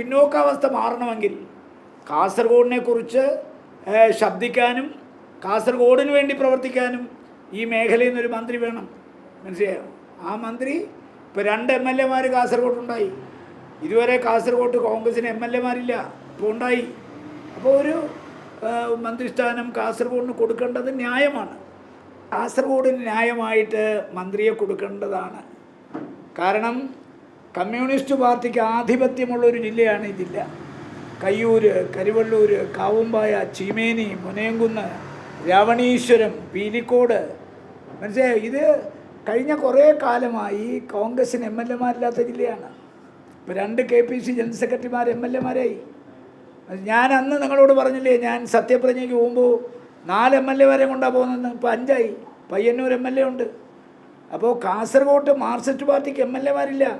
പിന്നോക്കാവസ്ഥ മാറണമെങ്കിൽ കാസർഗോഡിനെക്കുറിച്ച് ശബ്ദിക്കാനും കാസർഗോഡിന് വേണ്ടി പ്രവർത്തിക്കാനും ഈ മേഖലയിൽ നിന്നൊരു മന്ത്രി വേണം. മനസ്സിലായോ? ആ മന്ത്രി ഇപ്പോൾ 2 MLA കാസർഗോഡുണ്ടായി. ഇതുവരെ കാസർഗോഡ് കോൺഗ്രസിന് MLA ഇപ്പോൾ ഉണ്ടായി. അപ്പോൾ ഒരു മന്ത്രിസ്ഥാനം കാസർഗോഡിന് കൊടുക്കേണ്ടത് ന്യായമാണ്. കാസർഗോഡിന് ന്യായമായിട്ട് മന്ത്രിയെ കൊടുക്കേണ്ടതാണ്. കാരണം കമ്മ്യൂണിസ്റ്റ് പാർട്ടിക്ക് ആധിപത്യമുള്ളൊരു ജില്ലയാണ് ഈ ജില്ല. കയ്യൂർ, കരിവള്ളൂർ, കാവുമ്പായ, ചീമേനി, മുനയംകുന്ന്, രാവണീശ്വരം, പീലിക്കോട്. മനസ്സിലായോ? ഇത് കഴിഞ്ഞ കുറേ കാലമായി കോൺഗ്രസിന് MLA ജില്ലയാണ്. ഇപ്പോൾ 2 KPC ജനറൽ സെക്രട്ടറിമാർ MLA. ഞാൻ അന്ന് നിങ്ങളോട് പറഞ്ഞില്ലേ, ഞാൻ സത്യപ്രതിജ്ഞയ്ക്ക് പോകുമ്പോൾ 4 MLA കൊണ്ടാണ് പോകുന്നത്. ഇപ്പോൾ 5 ആയി. പയ്യന്നൂർ MLA ഉണ്ട്. അപ്പോൾ കാസർഗോഡ് മാർക്സിസ്റ്റ് പാർട്ടിക്ക് MLA.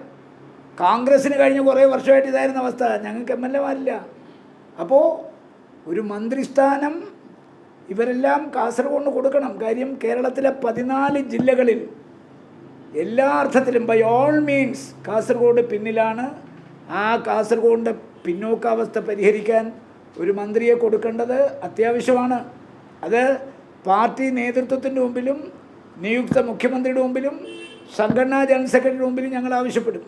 കോൺഗ്രസ്സിന് കഴിഞ്ഞ കുറേ വർഷമായിട്ട് ഇതായിരുന്ന അവസ്ഥ. ഞങ്ങൾക്ക് MLA. അപ്പോൾ ഒരു മന്ത്രിസ്ഥാനം ഇവരെല്ലാം കാസർഗോഡിന് കൊടുക്കണം. കാര്യം കേരളത്തിലെ 14 ജില്ലകളിൽ എല്ലാ അർത്ഥത്തിലും ബൈ ഓൾ മീൻസ് കാസർഗോഡ് പിന്നിലാണ്. ആ കാസർഗോഡിൻ്റെ പിന്നോക്കാവസ്ഥ പരിഹരിക്കാൻ ഒരു മന്ത്രിയെ കൊടുക്കേണ്ടത് അത്യാവശ്യമാണ്. അത് പാർട്ടി നേതൃത്വത്തിൻ്റെ മുമ്പിലും നിയുക്ത മുഖ്യമന്ത്രിയുടെ മുമ്പിലും സംഘടനാ ജനറൽ സെക്രട്ടറിയുടെ മുമ്പിലും ഞങ്ങൾ ആവശ്യപ്പെടും.